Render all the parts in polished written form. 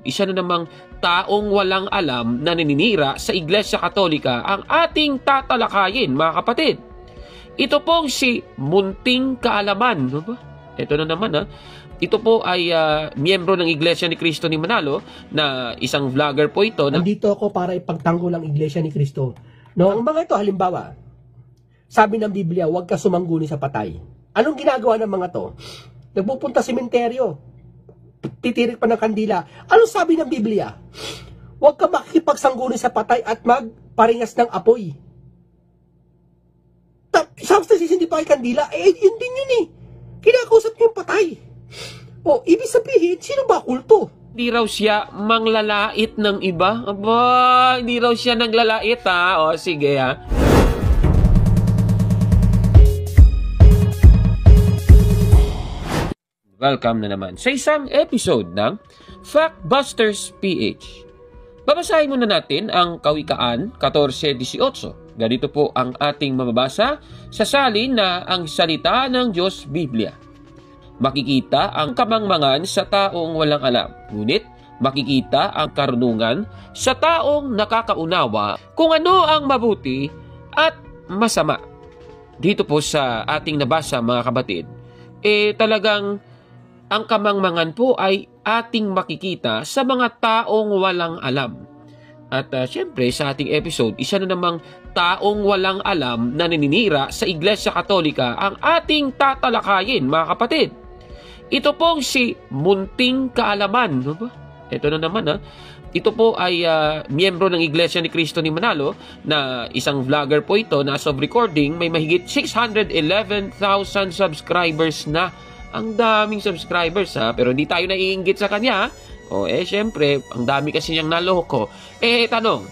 Isa na namang taong walang alam na naninira sa Iglesia Katolika ang ating tatalakayin, mga kapatid. Ito pong si Munting Kaalaman. Ano ba? Ito na naman ha. Ito po ay miyembro ng Iglesia ni Cristo ni Manalo na isang vlogger po ito. Nandito ako para ipagtanggol ang Iglesia ni Cristo. No, ang mga ito halimbawa, sabi ng Biblia, huwag ka sumangguni sa patay. Anong ginagawa ng mga to? Nagpupunta sa sementeryo, titirik pa ng kandila. Anong sabi ng Biblia? Huwag ka makikipagsangguni sa patay at magparingas ng apoy. Substance hindi pa ay kandila, yun din yun eh. Kinakausap niyo yung patay. O, ibig sabihin, sino ba kulto? Hindi raw siya manglalait ng iba. Aba, hindi raw siya naglalait ha. O, sige ha. Welcome na naman sa isang episode ng Factbusters PH. Babasahin muna natin ang Kawikaan 14:18. Ganito po ang ating mababasa sa salin na ang salita ng Diyos Biblia. Makikita ang kamangmangan sa taong walang alam, ngunit makikita ang karunungan sa taong nakakaunawa kung ano ang mabuti at masama. Dito po sa ating nabasa mga kapatid, talagang ang kamangmangan po ay ating makikita sa mga taong walang alam. At syempre sa ating episode, isa na namang taong walang alam na naninira sa Iglesia Katolika ang ating tatalakayin, mga kapatid. Ito pong si Munting Kaalaman. Ano ba? Ito na naman ha. Ito po ay miyembro ng Iglesia ni Cristo ni Manalo na isang vlogger po ito na as of recording may mahigit 611,000 subscribers na. Ang daming subscribers ha, pero hindi tayo naiinggit sa kanya. Syempre, ang dami kasi niyang naloko. Tanong,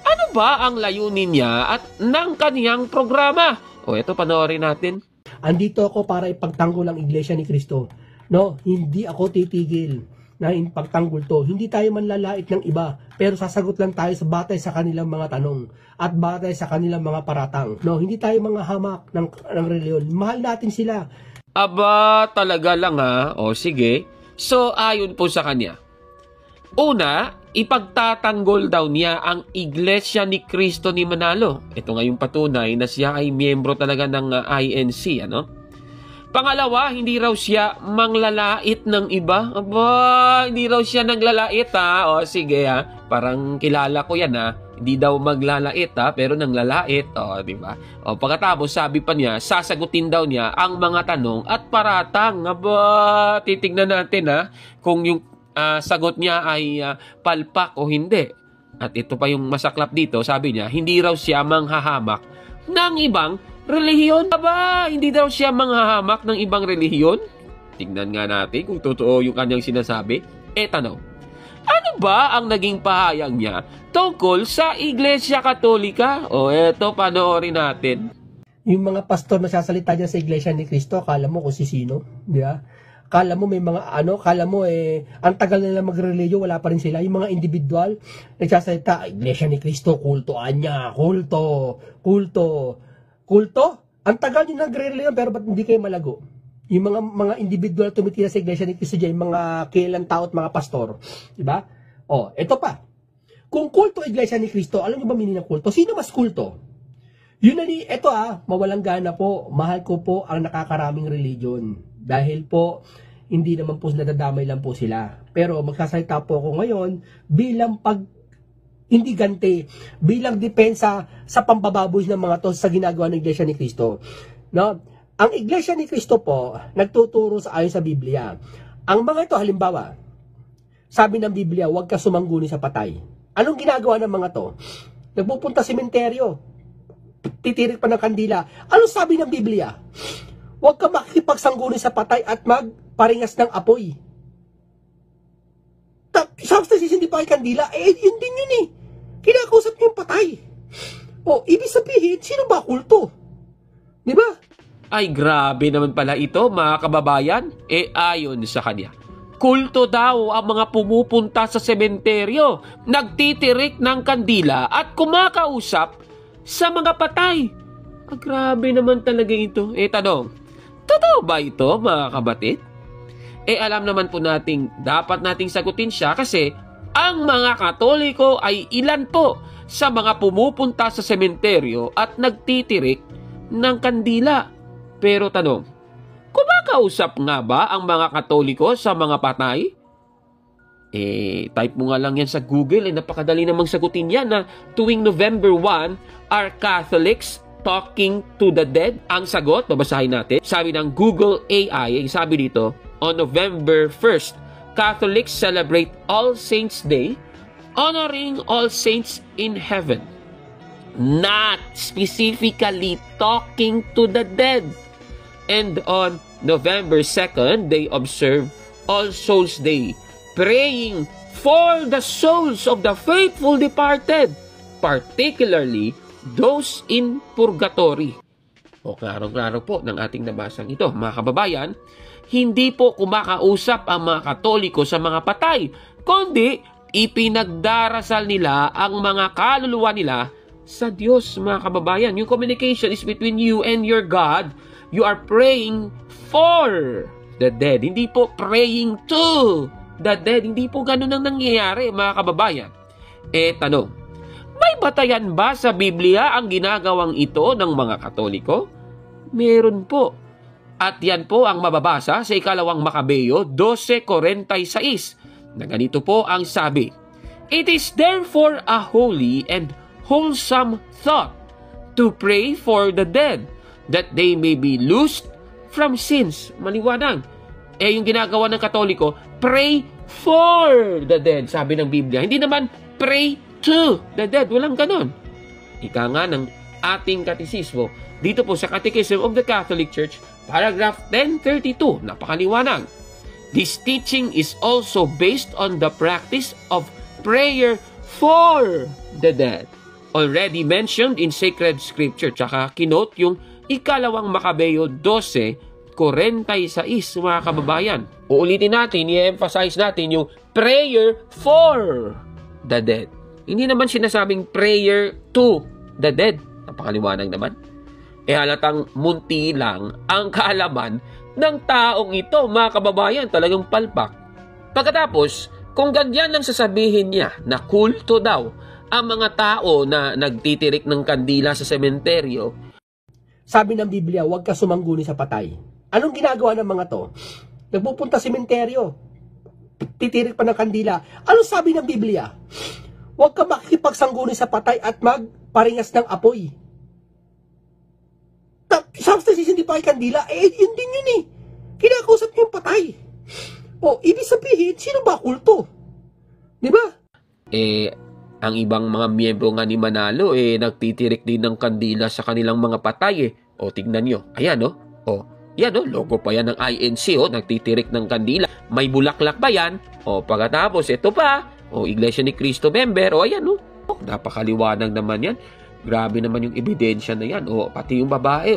ano ba ang layunin niya at ng kaniyang programa? Ito panoorin natin. Andito ako para ipagtanggol ang Iglesia ni Cristo. No, hindi ako titigil na ipagtanggol to. Hindi tayo manlalait ng iba, pero sasagot lang tayo sa batay sa kanilang mga tanong at batay sa kanilang mga paratang. No, hindi tayo mga hamak ng reliyon. Mahal natin sila. Aba, talaga lang ha. Sige. So, ayon po sa kanya. Una, ipagtatanggol daw niya ang Iglesia ni Cristo ni Manalo. Ito nga yung patunay na siya ay miyembro talaga ng INC, ano? Pangalawa, hindi raw siya manglalait ng iba. Aba, hindi raw siya naglalait ha. Sige ha. Parang kilala ko yan ha. Hindi daw maglalait ha, pero nanglalait. Di ba? Pagkatapos, sabi pa niya, sasagutin daw niya ang mga tanong at paratang. Aba, titignan natin ha, kung yung sagot niya ay palpak o hindi. At ito pa yung masaklap dito, sabi niya, hindi raw siya manghahamak ng ibang relihiyon. Aba, hindi daw siya manghahamak ng ibang relihiyon. Tingnan nga natin kung totoo yung kanyang sinasabi. Tanong, ano ba ang naging pahayag niya tungkol sa Iglesia Katolika? Eto, panoorin natin. Yung mga pastor na sasalita dyan sa Iglesia ni Cristo, akala mo kung sino, di ba? Akala mo may mga akala mo ang tagal nila magreligiyo, wala pa rin sila. Yung mga individual, nagsasalita, Iglesia ni Cristo, kultoan niya, kulto. Ang tagal nyo nagreligiyo, pero ba't hindi kayo malago? Yung mga individual tumitira sa Iglesia ni Cristo dyan, yung mga kilalang tao at mga pastor. Diba? Ito pa. Kung kulto Iglesia ni Cristo, alam nyo ba meaning ng kulto? Sino mas kulto? Ito mawalang gana po. Mahal ko po ang nakakaraming religion. Dahil po, hindi naman po nadadamay lang po sila. Pero magsasalita po ako ngayon bilang hindi ganti, bilang depensa sa pambababoy ng mga to sa ginagawa ng Iglesia ni Cristo. No? Ang Iglesia ni Cristo po, nagtuturo ayon sa Biblia. Ang mga ito, halimbawa, sabi ng Biblia, huwag ka sumangguni sa patay. Anong ginagawa ng mga to? Nagpupunta sa sementeryo, titirik pa ng kandila. Anong sabi ng Biblia? Huwag ka makikipagsangguni sa patay at magparingas ng apoy. Substance hindi pa ay kandila, yun din yun eh. Kinakausap niyo yung patay. Ibig sabihin, sino ba kulto? Di ba? Ay, grabe naman pala ito, mga kababayan. Ayon sa kanya, kulto daw ang mga pumupunta sa sementeryo, nagtitirik ng kandila at kumakausap sa mga patay. Grabe naman talaga ito. Tanong, totoo ba ito, mga kabatid? alam naman po nating dapat nating sagutin siya kasi ang mga Katoliko ay ilan po sa mga pumupunta sa sementeryo at nagtitirik ng kandila. Pero tanong, kumakausap nga ba ang mga Katoliko sa mga patay? Type mo nga lang yan sa Google, napakadali namang sagutin yan na tuwing November 1, are Catholics talking to the dead? Ang sagot, babasahin natin, sabi ng Google AI, sabi dito, on November 1st, Catholics celebrate All Saints Day, honoring all saints in heaven. Not specifically talking to the dead. And on November 2nd, they observe All Souls Day, praying for the souls of the faithful departed, particularly those in purgatory. Klaro-klaro po ng ating nabasang ito. Mga kababayan, hindi po kumakausap ang mga Katoliko sa mga patay, kundi ipinagdarasal nila ang mga kaluluwa nila sa Diyos, mga kababayan. Yung communication is between you and your God. You are praying for the dead. Hindi po praying to the dead. Hindi po ganun ang nangyayari, mga kababayan. Tanong, may batayan ba sa Biblia ang ginagawang ito ng mga Katoliko? Meron po. At yan po ang mababasa sa ikalawang Makabeyo 12:46 na ganito po ang sabi, it is therefore a holy and wholesome thought to pray for the dead, that they may be loosed from sins. Maliwanag. Yung ginagawa ng Katoliko, pray for the dead, sabi ng Biblia. Hindi naman pray to the dead. Walang ganon. Ika nga ng ating katisismo, dito po sa Catechism of the Catholic Church, paragraph 1032, napakaliwanag. This teaching is also based on the practice of prayer for the dead, already mentioned in sacred scripture. Tsaka kinote yung ikalawang Makabeyo 12:46, mga kababayan. Uulitin natin, i-emphasize natin yung prayer for the dead. Hindi naman sinasabing prayer to the dead. Napakaliwanag naman. Halatang munti lang ang kaalaman ng taong ito, mga kababayan, talagang palpak. Pagkatapos, kung ganyan lang sasabihin niya na kulto daw ang mga tao na nagtitirik ng kandila sa sementeryo, sabi ng Biblia, huwag ka sumangguni sa patay. Anong ginagawa ng mga to? Nagpupunta sa sementeryo, titirik pa ng kandila. Anong sabi ng Biblia? Huwag ka makikipagsangguni sa patay at magparingas ng apoy. Substance hindi pa kay kandila, yun din yun eh. Kinakausap niyo yung patay. Ibig sabihin, sino ba kulto? Di ba? Ang ibang mga miyembro nga ni Manalo, nagtitirik din ng kandila sa kanilang mga patay. Tignan nyo. Ayan, yan, logo pa yan ng INC, nagtitirik ng kandila. May bulaklak ba yan? Pagkatapos, ito pa, Iglesia ni Cristo member, ayan, napakaliwanag naman yan. Grabe naman yung ebidensya na yan. Pati yung babae,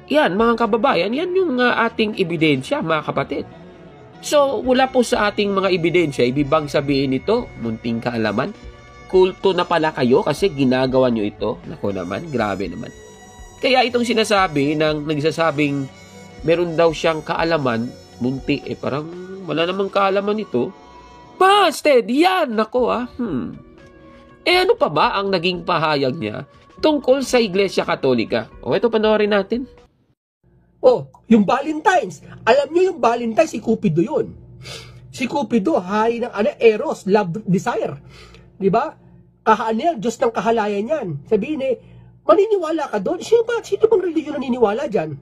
Yan, mga kababayan, yan yung ating ebidensya, mga kapatid. So, wala po sa ating mga ebidensya, ibibang sabihin ito, munting kaalaman. Kulto na pala kayo kasi ginagawa nyo ito. Nako naman, grabe naman. Kaya itong sinasabi ng nagsasabing meron daw siyang kaalaman, munti, parang wala namang kaalaman ito. Busted! Yan! Nako, ano pa ba ang naging pahayag niya tungkol sa Iglesia Katolika? Ito panoorin natin. Yung Valentine's. Alam niyo yung Valentine's, si Cupido yun. Si Cupido, hari ng Eros, love, desire. Di ba? Yan, Diyos ng kahalayan yan. Sabihin maniniwala ka doon? Sino bang religion naniniwala dyan?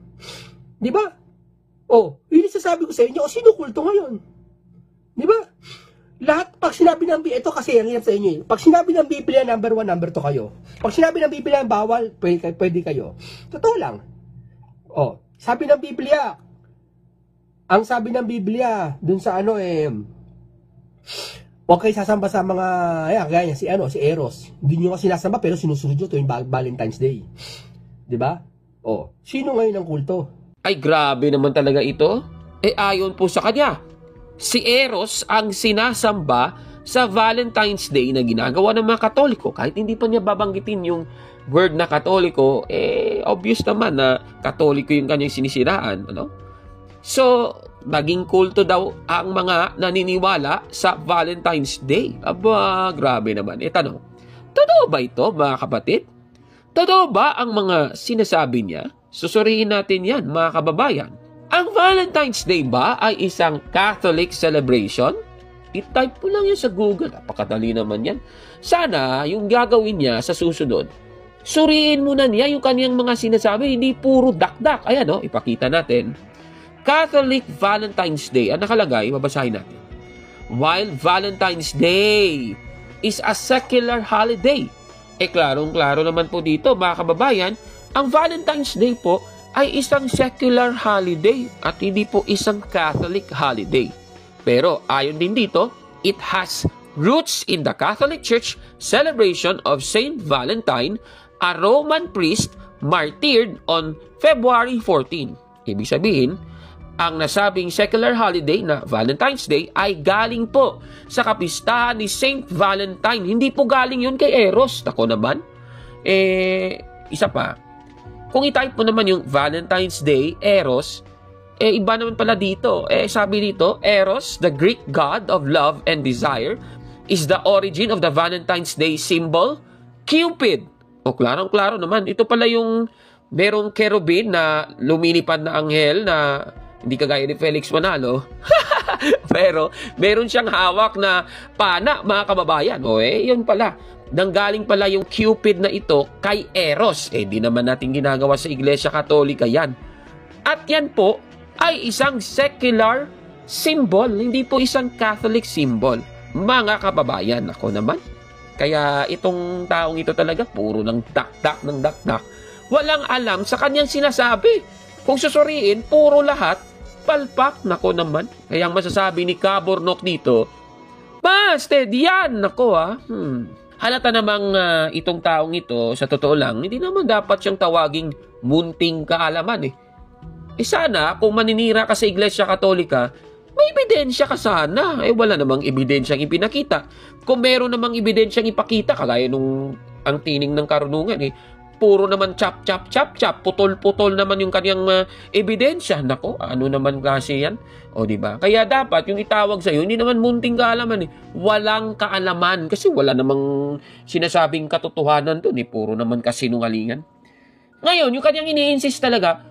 Di ba? Yun sasabi ko sa inyo, sino kulto ngayon? Di ba? Lahat, pag sinabi ng Biblia, ito kasi ang hirap sa inyo. Pag sinabi ng Biblia, number 1, number 2 kayo. Pag sinabi ng Biblia, bawal, pwede kayo. Totoo lang. Sabi ng Biblia, ang sabi ng Biblia, dun sa huwag kayo sasamba sa mga, gaya si Eros. Hindi nyo nga sinasamba, pero sinusunod nyo tuwing Valentine's Day. Diba? Sino ngayon ang kulto? Ay, grabe naman talaga ito. Ayon po sa kanya, si Eros ang sinasamba sa Valentine's Day na ginagawa ng mga Katoliko. Kahit hindi pa niya babanggitin yung word na Katoliko, obvious naman na Katoliko yung kanyang sinisiraan. So, naging kulto daw ang mga naniniwala sa Valentine's Day. Aba, grabe naman. Tanong, totoo ba ito, mga kapatid? Totoo ba ang mga sinasabi niya? Susuriin natin yan, mga kababayan. Ang Valentine's Day ba ay isang Catholic celebration? I-type mo lang yan sa Google. Napakadali naman yan. Sana yung gagawin niya sa susunod, suriin muna niya yung kaniyang mga sinasabi, hindi puro dakdak. Ayan, ipakita natin. Catholic Valentine's Day. Ang nakalagay, babasahin natin. While Valentine's Day is a secular holiday. Klarong-klaro naman po dito, mga kababayan, ang Valentine's Day po ay isang secular holiday at hindi po isang Catholic holiday. Pero ayon din dito, it has roots in the Catholic Church celebration of Saint Valentine, a Roman priest martyred on February 14. Ibig sabihin, ang nasabing secular holiday na Valentine's Day ay galing po sa kapistahan ni Saint Valentine. Hindi po galing yun kay Eros. Ako naman. Isa pa. Kung i-type mo naman yung Valentine's Day, Eros, iba naman pala dito. Sabi dito, Eros, the Greek god of love and desire, is the origin of the Valentine's Day symbol, Cupid. Klarong-klaro naman. Ito pala yung merong cherubim na lumilipad na anghel na hindi kagaya ni Felix Manalo. Pero meron siyang hawak na pana, mga kababayan. Yun pala. Nanggaling pala yung Cupid na ito kay Eros. Di naman natin ginagawa sa Iglesia Katolika yan. At yan po ay isang secular symbol, hindi po isang Catholic symbol. Mga kababayan, ako naman. Kaya itong taong ito talaga, puro ng dakdak ng dakdak. Walang alam sa kanyang sinasabi. Kung susuriin, puro lahat, palpak, nako naman. Kaya ang masasabi ni Cabornok dito, Basted, yan, nako Halata namang itong taong ito, sa totoo lang, hindi naman dapat siyang tawaging munting kaalaman sana, kung maninira ka sa Iglesia Katolika, may ebidensya ka sana. Wala namang ebidensyang ipinakita. Kung meron namang ebidensyang ipakita, kagaya nung ang tining ng karunungan, puro naman chap, putol-putol naman yung kanyang ebidensya. Nako, ano naman kasi yan? Diba? Kaya dapat yung itawag sa'yo, hindi naman munting kaalaman Walang kaalaman. Kasi wala namang sinasabing katotohanan dun Puro naman kasinungalingan. Ngayon, yung kanyang ini-insist talaga,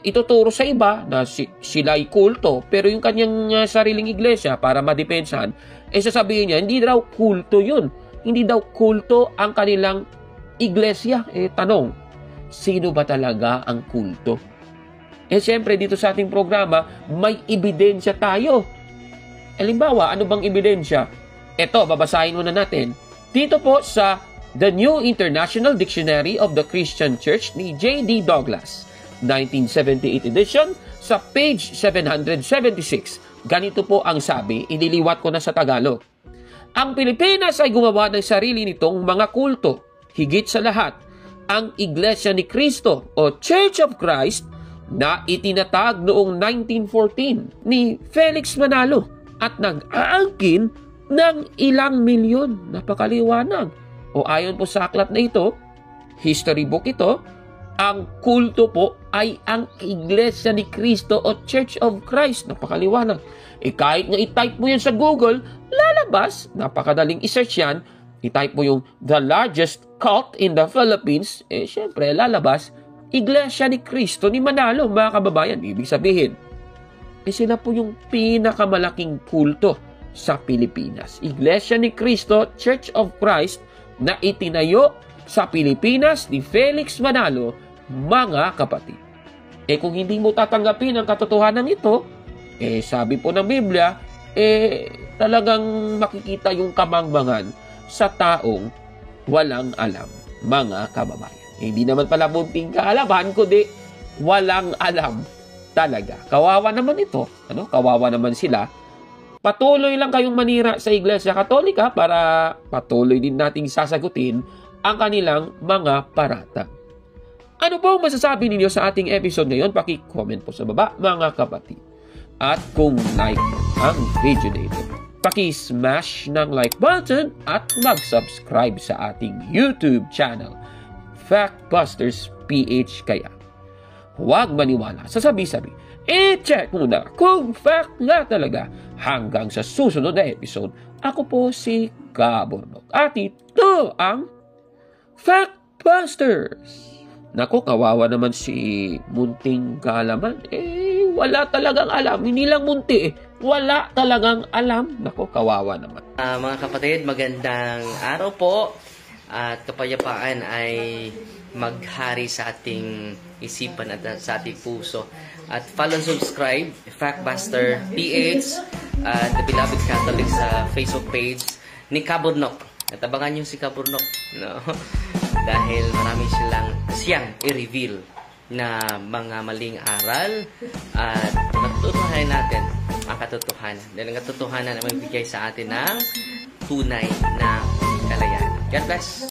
ituturo sa iba na sila'y kulto. Pero yung kanyang sariling iglesia, para madepensahan, sasabihin niya, hindi daw kulto yun. Hindi daw kulto ang kanilang iglesia. Tanong, sino ba talaga ang kulto? Siyempre, dito sa ating programa, may ebidensya tayo. Halimbawa, ano bang ebidensya? Ito, babasahin muna natin. Dito po sa The New International Dictionary of the Christian Church ni J.D. Douglas, 1978 edition, sa page 776. Ganito po ang sabi, iniliwat ko na sa Tagalog. Ang Pilipinas ay gumawa ng sarili nitong mga kulto. Higit sa lahat, ang Iglesia ni Cristo o Church of Christ na itinatag noong 1914 ni Felix Manalo at nag-aangkin ng ilang milyon. Napakaliwanag. Ayon po sa aklat na ito, history book ito, ang kulto po ay ang Iglesia ni Cristo o Church of Christ. Napakaliwanag. Kahit nga i-type mo yan sa Google, lalabas. Napakadaling i-search yan. I-type mo yung the largest cult in the Philippines. Syempre, lalabas. Iglesia ni Cristo ni Manalo, mga kababayan. Ibig sabihin, sila po yung pinakamalaking kulto sa Pilipinas. Iglesia ni Cristo, Church of Christ, na itinayo sa Pilipinas ni Felix Manalo, mga kapatid. Kung hindi mo tatanggapin ang katotohanan ito, sabi po ng Biblia, talagang makikita yung kamangmangan sa taong walang alam, mga kababayan. Hindi naman pala munting kaalaman, kundi walang alam talaga. Kawawa naman ito. Kawawa naman sila. Patuloy lang kayong manira sa Iglesia Katolika para patuloy din nating sasagutin ang kanilang mga paratang. Ano po ang masasabi ninyo sa ating episode ngayon? Paki-comment po sa baba, mga kapatid. At kung like ang video na ito, paki-smash ng like button at mag-subscribe sa ating YouTube channel, Fact Busters PH. Kaya huwag maniwala sa sabi-sabi i-check muna kung fact nga talaga. Hanggang sa susunod na episode, ako po si Kaburnok. At ito ang Factbusters. Nako, kawawa naman si Munting Kalaman. Wala talagang alam. Hindi lang munti Wala talagang alam. Nako, kawawa naman. Mga kapatid, magandang araw po. At kapayapaan ay maghari sa ating isipan at sa ating puso. At follow and subscribe, Factbuster PH at The Beloved Catholic sa Facebook page ni Kaburnok. At abangan nyo si Kaburnok. No? Dahil marami siyang i-reveal na mga maling aral at matutuhanan natin ang katotohanan. Dahil ang katotohanan ay magbigay sa atin ng tunay na kalayaan. God bless!